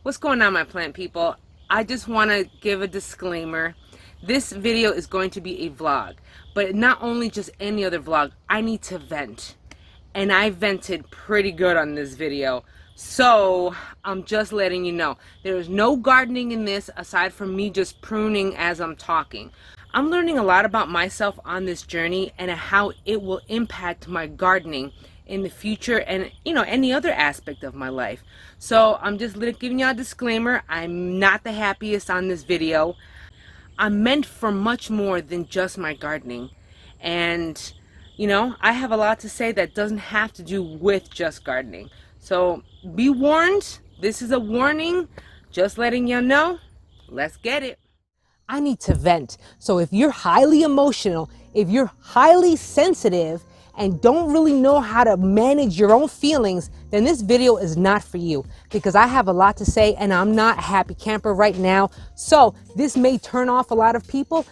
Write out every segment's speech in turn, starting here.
What's going on, my plant people? I just want to give a disclaimer. This video is going to be a vlog, but not only just any other vlog. I need to vent, and I vented pretty good on this video. So I'm just letting you know there is no gardening in this aside from me just pruning as I'm talking. I'm learning a lot about myself on this journey and how it will impact my gardening in the future and any other aspect of my life. So I'm just giving you a disclaimer. I'm not the happiest on this video. I'm meant for much more than just my gardening, and I have a lot to say that doesn't have to do with just gardening. So be warned, this is a warning, just letting you know. Let's get it. I need to vent. So if you're highly emotional, if you're highly sensitive and don't really know how to manage your own feelings, then this video is not for you, because I have a lot to say and I'm not a happy camper right now. So this may turn off a lot of people,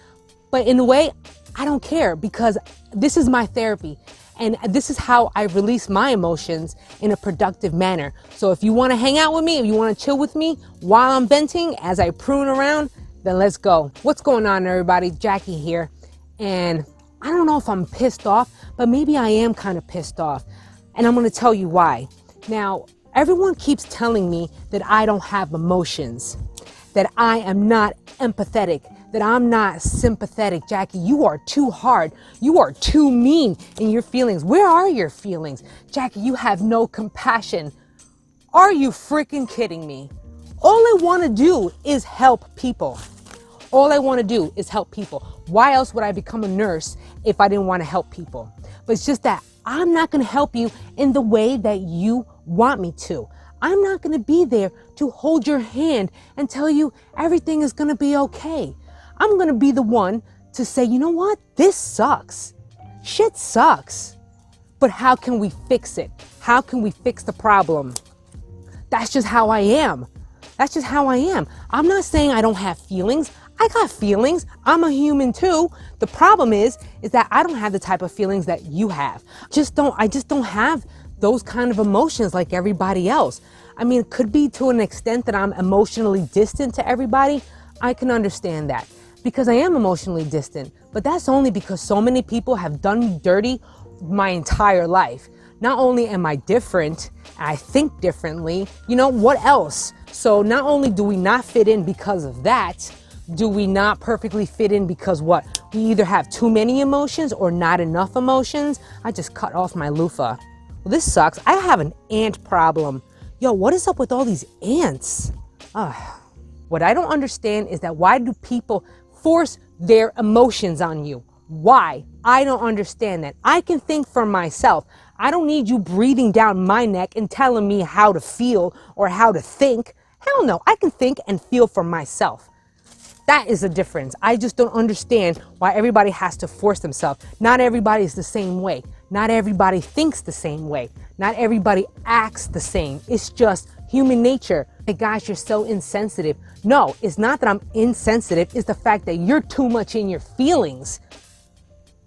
but in a way, I don't care, because this is my therapy and this is how I release my emotions in a productive manner. So if you want to hang out with me, if you want to chill with me while I'm venting as I prune around, then let's go. What's going on, everybody? Jackie here. And I don't know if I'm pissed off, but maybe I am kind of pissed off. And I'm going to tell you why. Now, everyone keeps telling me that I don't have emotions, that I am not empathetic, that I'm not sympathetic. Jackie, you are too hard. You are too mean in your feelings. Where are your feelings? Jackie, you have no compassion. Are you freaking kidding me? All I want to do is help people. All I want to do is help people. Why else would I become a nurse if I didn't want to help people? But it's just that I'm not going to help you in the way that you want me to. I'm not going to be there to hold your hand and tell you everything is going to be okay. I'm going to be the one to say, you know what? This sucks. Shit sucks. But how can we fix it? How can we fix the problem? That's just how I am. That's just how I am. I'm not saying I don't have feelings. I got feelings. I'm a human too. The problem is that I don't have the type of feelings that you have. I just don't have those kind of emotions like everybody else. I mean, it could be to an extent that I'm emotionally distant to everybody. I can understand that because I am emotionally distant, but that's only because so many people have done me dirty my entire life. Not only am I different, I think differently, what else? So not only do we not fit in because of that, do we not perfectly fit in because what? We either have too many emotions or not enough emotions. I just cut off my loofah. Well, this sucks. I have an ant problem. Yo, what is up with all these ants? What I don't understand is that why do people force their emotions on you? Why? I don't understand that. I can think for myself. I don't need you breathing down my neck and telling me how to feel or how to think. Hell no, I can think and feel for myself. That is the difference. I just don't understand why everybody has to force themselves. Not everybody is the same way. Not everybody thinks the same way. Not everybody acts the same. It's just human nature. Hey guys, you're so insensitive. No, it's not that I'm insensitive. It's the fact that you're too much in your feelings.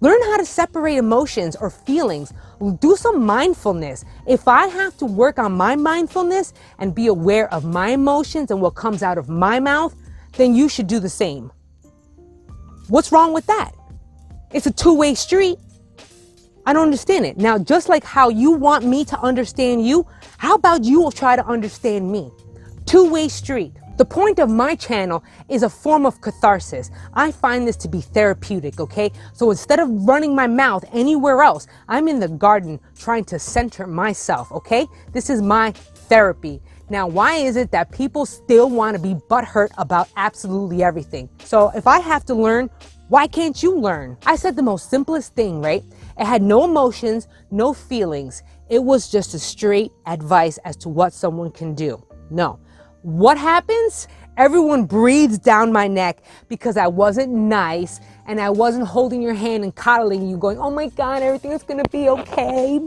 Learn how to separate emotions or feelings. Do some mindfulness. If I have to work on my mindfulness and be aware of my emotions and what comes out of my mouth, then you should do the same. What's wrong with that? It's a two-way street. I don't understand it. Now, just like how you want me to understand you, how about you try to understand me? Two-way street. The point of my channel is a form of catharsis. I find this to be therapeutic, okay? So instead of running my mouth anywhere else, I'm in the garden trying to center myself, okay? This is my therapy. Now, why is it that people still want to be butthurt about absolutely everything? So if I have to learn, why can't you learn? I said the most simplest thing, right? It had no emotions, no feelings. It was just a straight advice as to what someone can do. No. What happens? Everyone breathes down my neck because I wasn't nice and I wasn't holding your hand and coddling you going, oh my God, everything is going to be okay.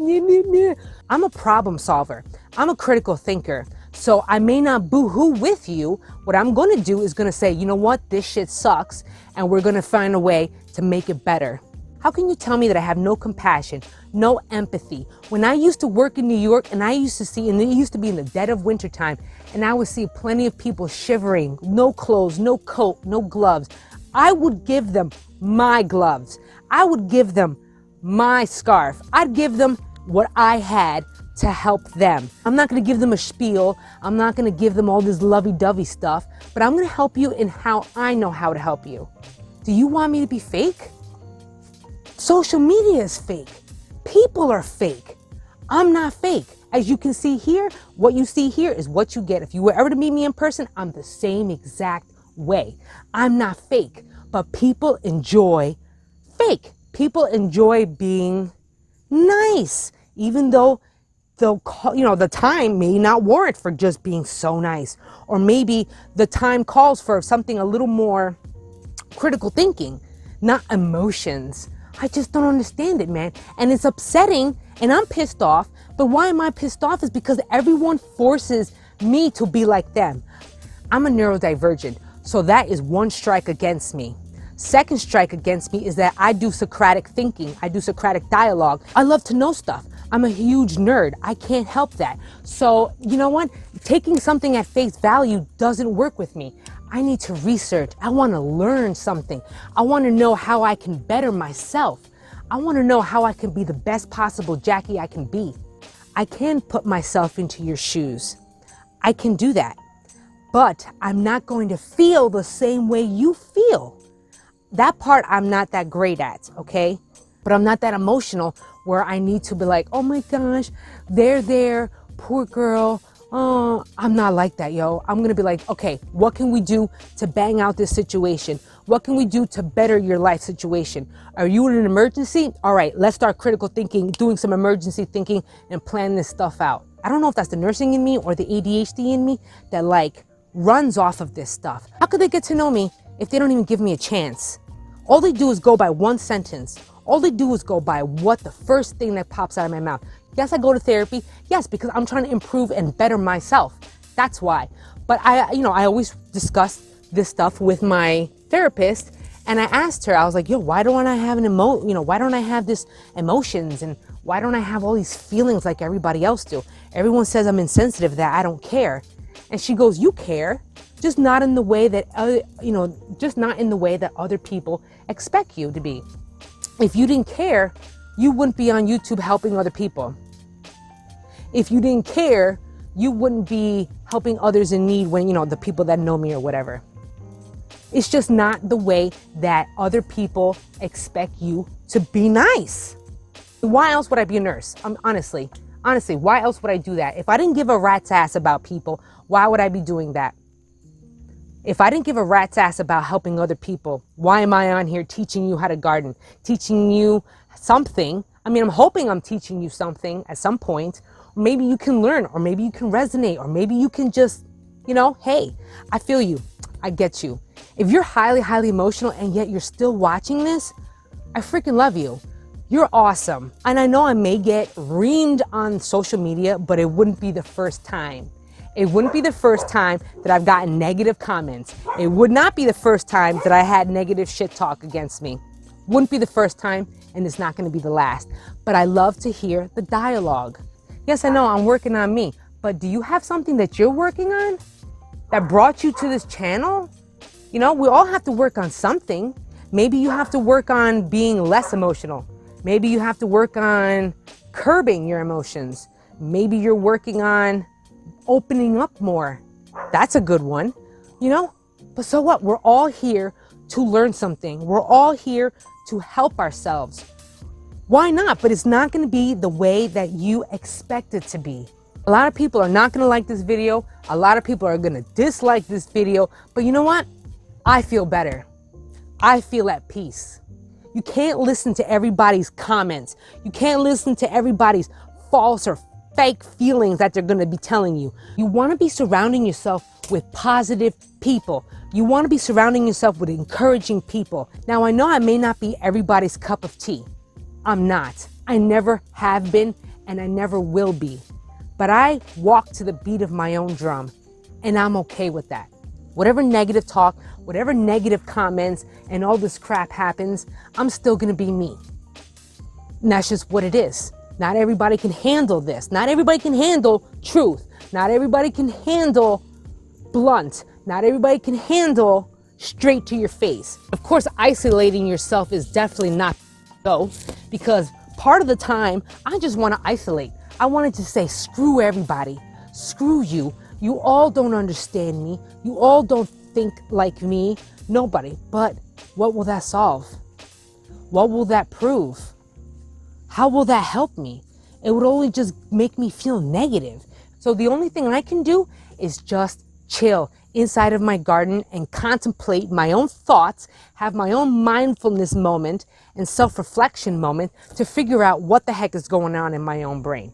I'm a problem solver. I'm a critical thinker. So I may not boo-hoo with you. What I'm going to do is going to say, you know what? This shit sucks. And we're going to find a way to make it better. How can you tell me that I have no compassion, no empathy? When I used to work in New York and I used to see, and it used to be in the dead of winter time, and I would see plenty of people shivering, no clothes, no coat, no gloves. I would give them my gloves. I would give them my scarf. I'd give them what I had to help them. I'm not gonna give them a spiel. I'm not gonna give them all this lovey-dovey stuff, but I'm gonna help you in how I know how to help you. Do you want me to be fake? Social media is fake. People are fake. I'm not fake. As you can see here, what you see here is what you get. If you were ever to meet me in person, I'm the same exact way. I'm not fake, but people enjoy fake. People enjoy being nice, even though the time may not warrant for just being so nice, or maybe the time calls for something a little more critical thinking, not emotions. I just don't understand it, man. And it's upsetting, and I'm pissed off. But why am I pissed off is because everyone forces me to be like them. I'm a neurodivergent, so that is one strike against me. Second strike against me is that I do Socratic thinking. I do Socratic dialogue. I love to know stuff. I'm a huge nerd. I can't help that. So, you know what? Taking something at face value doesn't work with me. I need to research. I want to learn something. I want to know how I can better myself. I want to know how I can be the best possible Jackie I can be. I can put myself into your shoes. I can do that. But I'm not going to feel the same way you feel. That part I'm not that great at, okay? But I'm not that emotional where I need to be like, oh my gosh, they're there, poor girl. Oh, I'm not like that, yo. I'm gonna be like, okay, what can we do to bang out this situation? What can we do to better your life situation? Are you in an emergency? All right, let's start critical thinking, doing some emergency thinking and plan this stuff out. I don't know if that's the nursing in me or the ADHD in me that like runs off of this stuff. How could they get to know me if they don't even give me a chance? All they do is go by one sentence. All they do is go by what the first thing that pops out of my mouth. Yes, I go to therapy. Yes, because I'm trying to improve and better myself. That's why. But I always discuss this stuff with my therapist, and I asked her, I was like, yo, why don't I have why don't I have this emotions, and why don't I have all these feelings like everybody else do? Everyone says I'm insensitive, that I don't care. And she goes, you care, just not in the way that other people expect you to be. If you didn't care, you wouldn't be on YouTube helping other people. If you didn't care, you wouldn't be helping others in need when, the people that know me or whatever. It's just not the way that other people expect you to be nice. Why else would I be a nurse? Honestly, why else would I do that? If I didn't give a rat's ass about people, why would I be doing that? If I didn't give a rat's ass about helping other people, why am I on here teaching you how to garden, teaching you something? I mean, I'm hoping I'm teaching you something at some point. Maybe you can learn, or maybe you can resonate, or maybe you can just, hey, I feel you. I get you. If you're highly, highly emotional and yet you're still watching this, I freaking love you. You're awesome. And I know I may get reamed on social media, but it wouldn't be the first time. It wouldn't be the first time that I've gotten negative comments. It would not be the first time that I had negative shit talk against me. Wouldn't be the first time, and it's not going to be the last. But I love to hear the dialogue. Yes, I know I'm working on me, but do you have something that you're working on that brought you to this channel? We all have to work on something. Maybe you have to work on being less emotional. Maybe you have to work on curbing your emotions. Maybe you're working on opening up more. That's a good one, But so what? We're all here to learn something. We're all here to help ourselves. Why not? But it's not going to be the way that you expect it to be. A lot of people are not going to like this video. A lot of people are going to dislike this video. But you know what? I feel better. I feel at peace. You can't listen to everybody's comments. You can't listen to everybody's false or fake feelings that they're going to be telling you. You want to be surrounding yourself with positive people. You want to be surrounding yourself with encouraging people. Now, I know I may not be everybody's cup of tea. I'm not. I never have been, and I never will be. But I walk to the beat of my own drum, and I'm okay with that. Whatever negative talk, whatever negative comments and all this crap happens, I'm still gonna be me. And that's just what it is. Not everybody can handle this. Not everybody can handle truth. Not everybody can handle blunt. Not everybody can handle straight to your face. Of course, isolating yourself is definitely not go, because part of the time I just want to isolate. I wanted to say, screw everybody, screw you. You all don't understand me. You all don't think like me. Nobody. But what will that solve? What will that prove? How will that help me? It would only just make me feel negative. So the only thing I can do is just chill inside of my garden and contemplate my own thoughts, have my own mindfulness moment and self-reflection moment to figure out what the heck is going on in my own brain.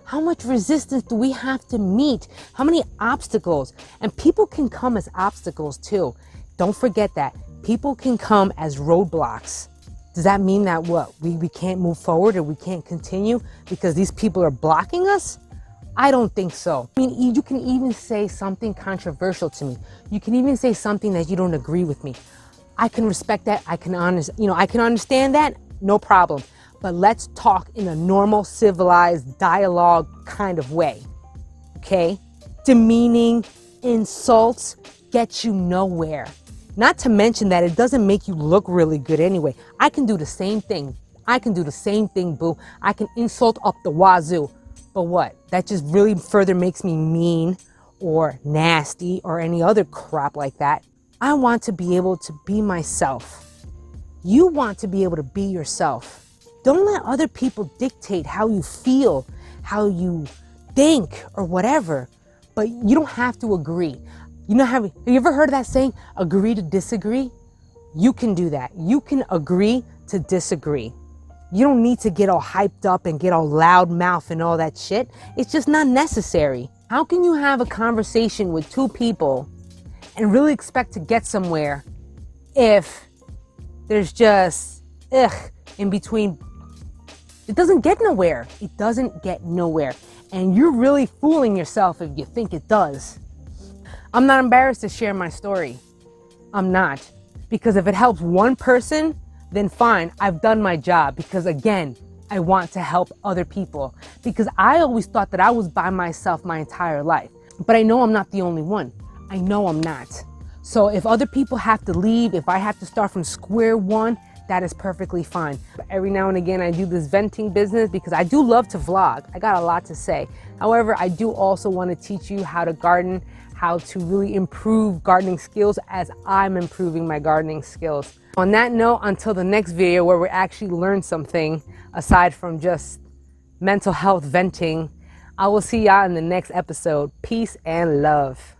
How much resistance do we have to meet? How many obstacles? And people can come as obstacles too. Don't forget that. People can come as roadblocks. Does that mean that what? We can't move forward or we can't continue because these people are blocking us? I don't think so. I mean, you can even say something controversial to me. You can even say something that you don't agree with me. I can respect that. I can understand that. No problem. But let's talk in a normal, civilized dialogue kind of way. Okay? Demeaning insults get you nowhere. Not to mention that it doesn't make you look really good anyway. I can do the same thing. I can do the same thing, boo. I can insult up the wazoo. But what? That just really further makes me mean or nasty or any other crap like that. I want to be able to be myself. You want to be able to be yourself. Don't let other people dictate how you feel, how you think or whatever. But you don't have to agree. You know, have you ever heard of that saying, agree to disagree? You can do that. You can agree to disagree. You don't need to get all hyped up and get all loud mouth and all that shit. It's just not necessary. How can you have a conversation with two people and really expect to get somewhere if there's just in between? It doesn't get nowhere. It doesn't get nowhere. And you're really fooling yourself if you think it does. I'm not embarrassed to share my story. I'm not. Because if it helps one person, then fine, I've done my job. Because again, I want to help other people. Because I always thought that I was by myself my entire life. But I know I'm not the only one. I know I'm not. So if other people have to leave, if I have to start from square one, that is perfectly fine. Every now and again, I do this venting business because I do love to vlog. I got a lot to say. However, I do also want to teach you how to garden, how to really improve gardening skills as I'm improving my gardening skills. On that note, until the next video where we actually learn something aside from just mental health venting, I will see y'all in the next episode. Peace and love.